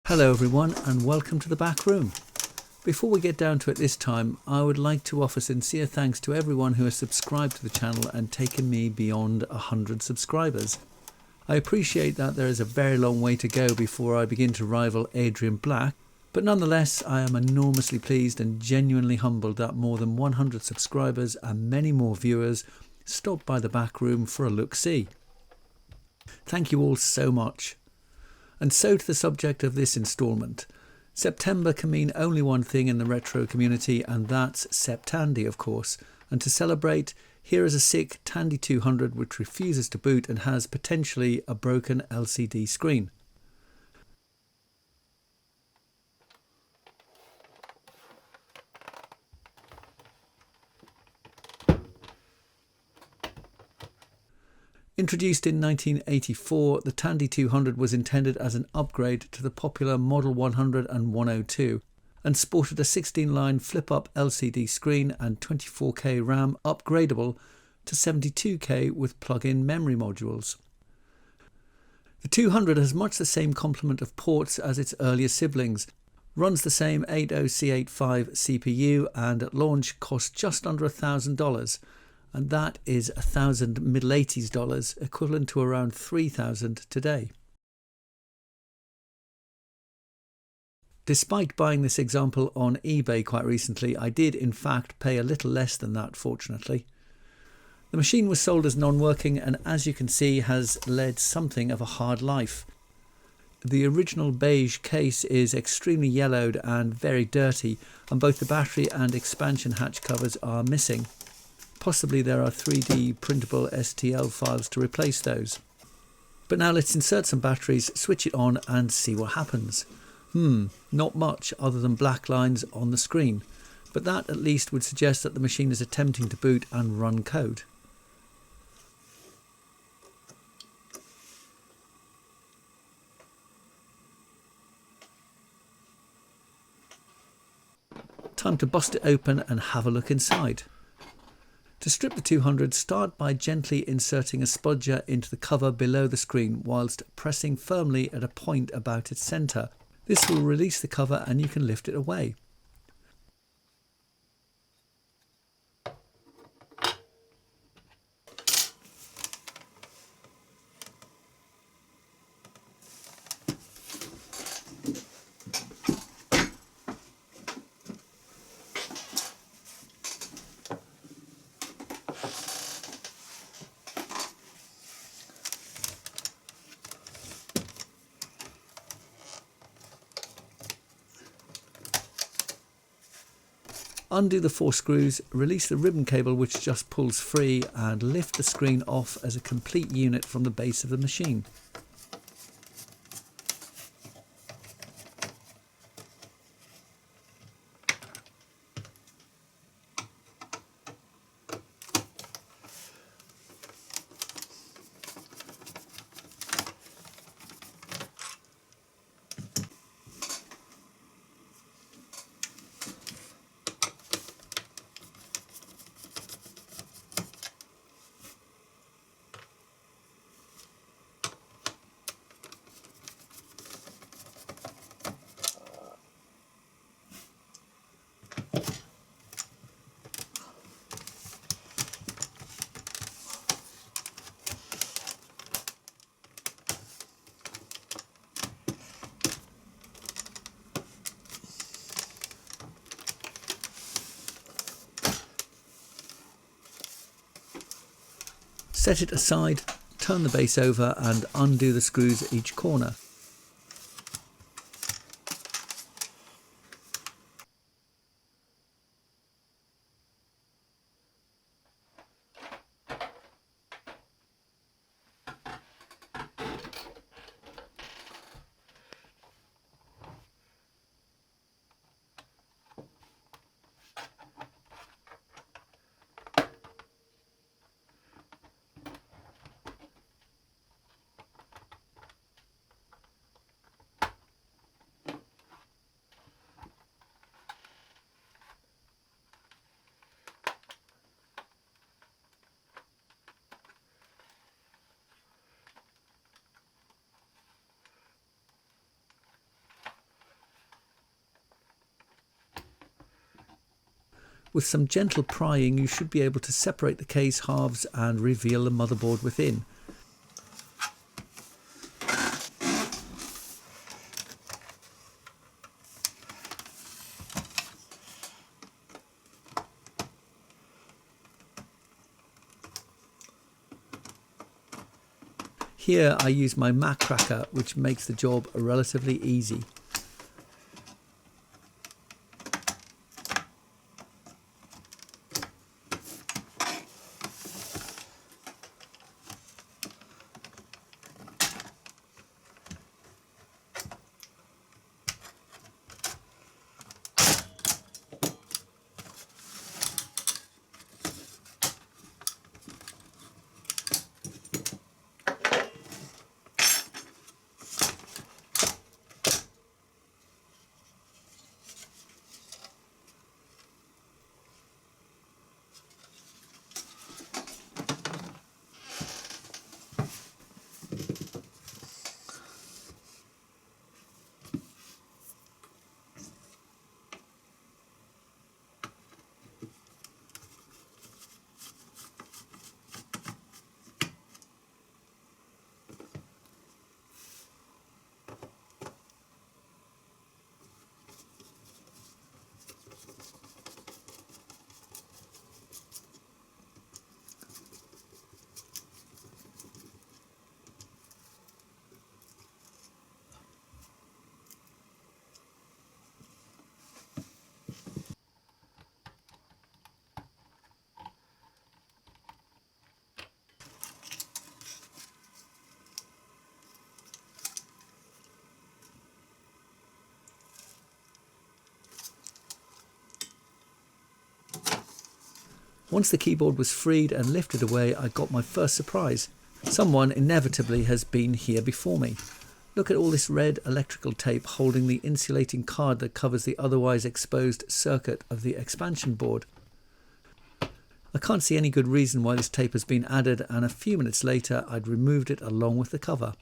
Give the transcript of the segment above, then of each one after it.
Hello everyone and welcome to the back room. Before we get down to it this time, I would like to offer sincere thanks to everyone who has subscribed to the channel and taken me beyond 100 subscribers. I appreciate that there is a very long way to go before I begin to rival Adrian Black, but nonetheless I am enormously pleased and genuinely humbled that more than 100 subscribers and many more viewers stopped by the back room for a look-see. Thank you all so much. And so to the subject of this instalment. September can mean only one thing in the retro community, and that's Tandy, of course. And to celebrate, here is a sick Tandy 200 which refuses to boot and has potentially a broken LCD screen. Introduced in 1984, the Tandy 200 was intended as an upgrade to the popular Model 100 and 102 and sported a 16-line flip-up LCD screen and 24K RAM upgradable to 72K with plug-in memory modules. The 200 has much the same complement of ports as its earlier siblings, runs the same 80C85 CPU and at launch costs just under $1,000. And that is 1,000 Middle 80s dollars, equivalent to around 3,000 today. Despite buying this example on eBay quite recently, I did in fact pay a little less than that, fortunately. The machine was sold as non-working and, as you can see, has led something of a hard life. The original beige case is extremely yellowed and very dirty, and both the battery and expansion hatch covers are missing. Possibly there are 3D printable STL files to replace those. But now let's insert some batteries, switch it on and see what happens. Not much other than black lines on the screen, but that at least would suggest that the machine is attempting to boot and run code. Time to bust it open and have a look inside. To strip the 200, start by gently inserting a spudger into the cover below the screen whilst pressing firmly at a point about its centre. This will release the cover and you can lift it away. Undo the 4 screws, release the ribbon cable which just pulls free and lift the screen off as a complete unit from the base of the machine. Set it aside, turn the base over and undo the screws at each corner. With some gentle prying, you should be able to separate the case halves and reveal the motherboard within. Here I use my Mac cracker, which makes the job relatively easy. Once the keyboard was freed and lifted away, I got my first surprise. Someone inevitably has been here before me. Look at all this red electrical tape holding the insulating card that covers the otherwise exposed circuit of the expansion board. I can't see any good reason why this tape has been added, and a few minutes later I'd removed it along with the cover.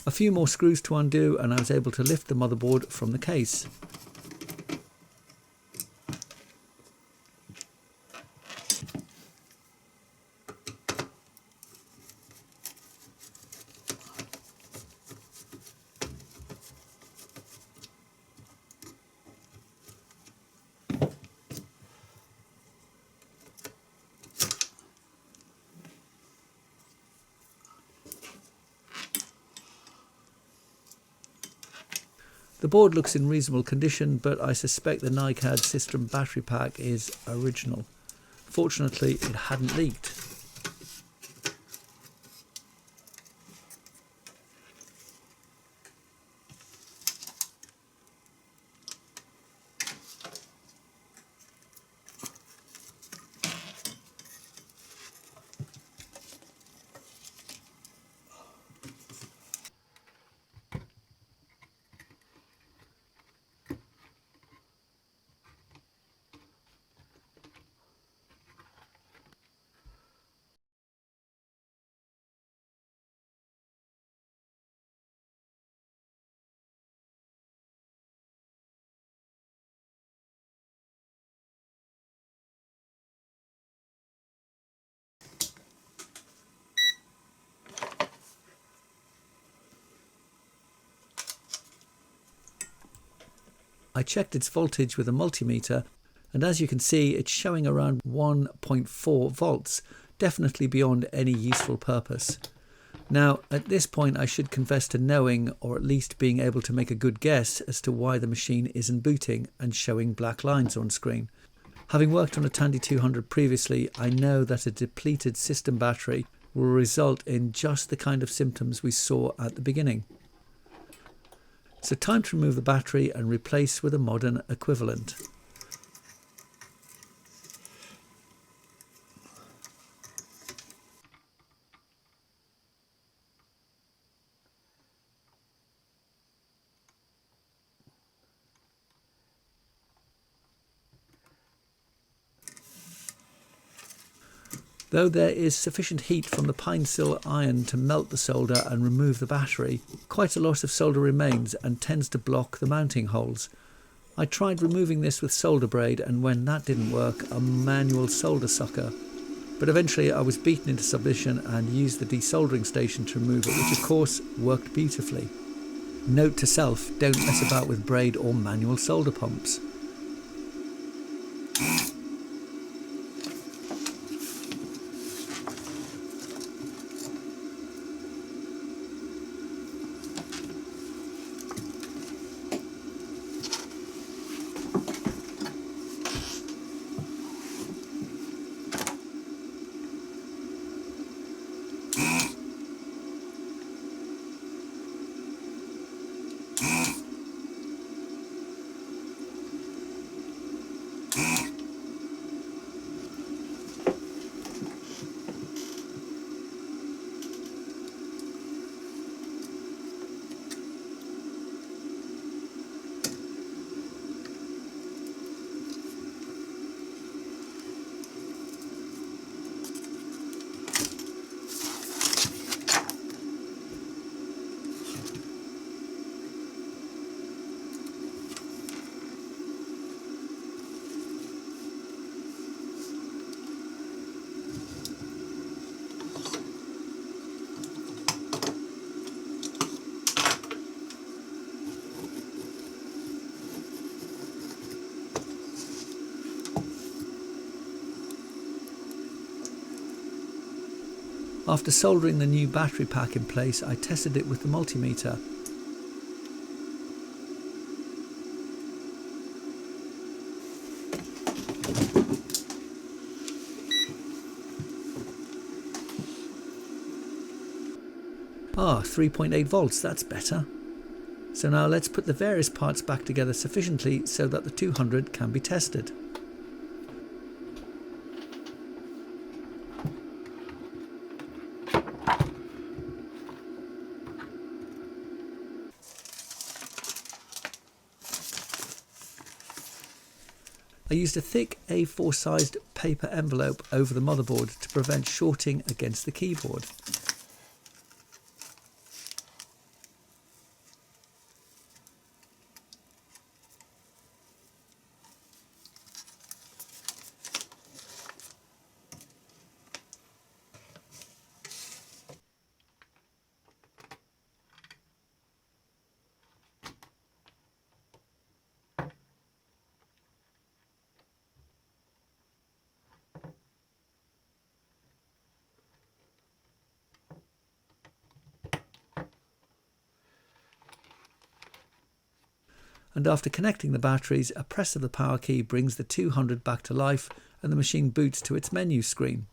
A few more screws to undo and I was able to lift the motherboard from the case. The board looks in reasonable condition, but I suspect the NiCad system battery pack is original. Fortunately, it hadn't leaked. I checked its voltage with a multimeter, and as you can see it's showing around 1.4 volts, definitely beyond any useful purpose. Now at this point I should confess to knowing, or at least being able to make a good guess as to why the machine isn't booting and showing black lines on screen. Having worked on a Tandy 200 previously, I know that a depleted system battery will result in just the kind of symptoms we saw at the beginning. So time to remove the battery and replace with a modern equivalent. Though there is sufficient heat from the pine sill iron to melt the solder and remove the battery, quite a lot of solder remains and tends to block the mounting holes. I tried removing this with solder braid, and when that didn't work, a manual solder sucker. But eventually I was beaten into submission and used the desoldering station to remove it, which of course worked beautifully. Note to self, don't mess about with braid or manual solder pumps. After soldering the new battery pack in place, I tested it with the multimeter. Ah, 3.8 volts, that's better. So now let's put the various parts back together sufficiently so that the 200 can be tested. I used a thick A4 sized paper envelope over the motherboard to prevent shorting against the keyboard. And after connecting the batteries, a press of the power key brings the 200 back to life and the machine boots to its menu screen.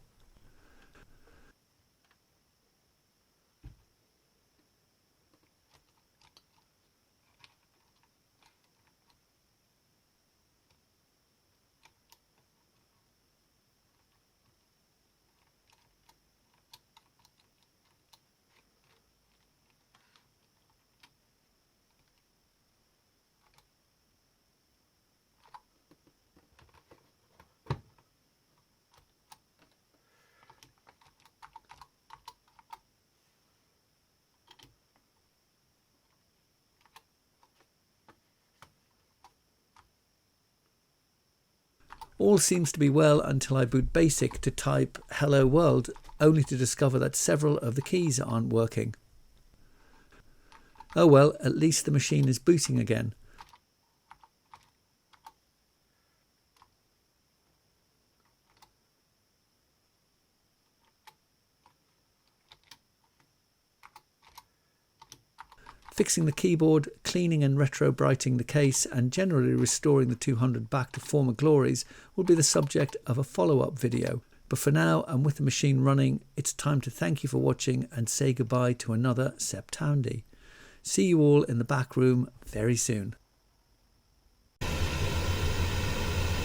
All seems to be well until I boot BASIC to type "Hello World," only to discover that several of the keys aren't working. Oh well, at least the machine is booting again. Fixing the keyboard, cleaning and retro-brighting the case, and generally restoring the 200 back to former glories will be the subject of a follow-up video. But for now, and with the machine running, it's time to thank you for watching and say goodbye to another Tandy. See you all in the back room very soon.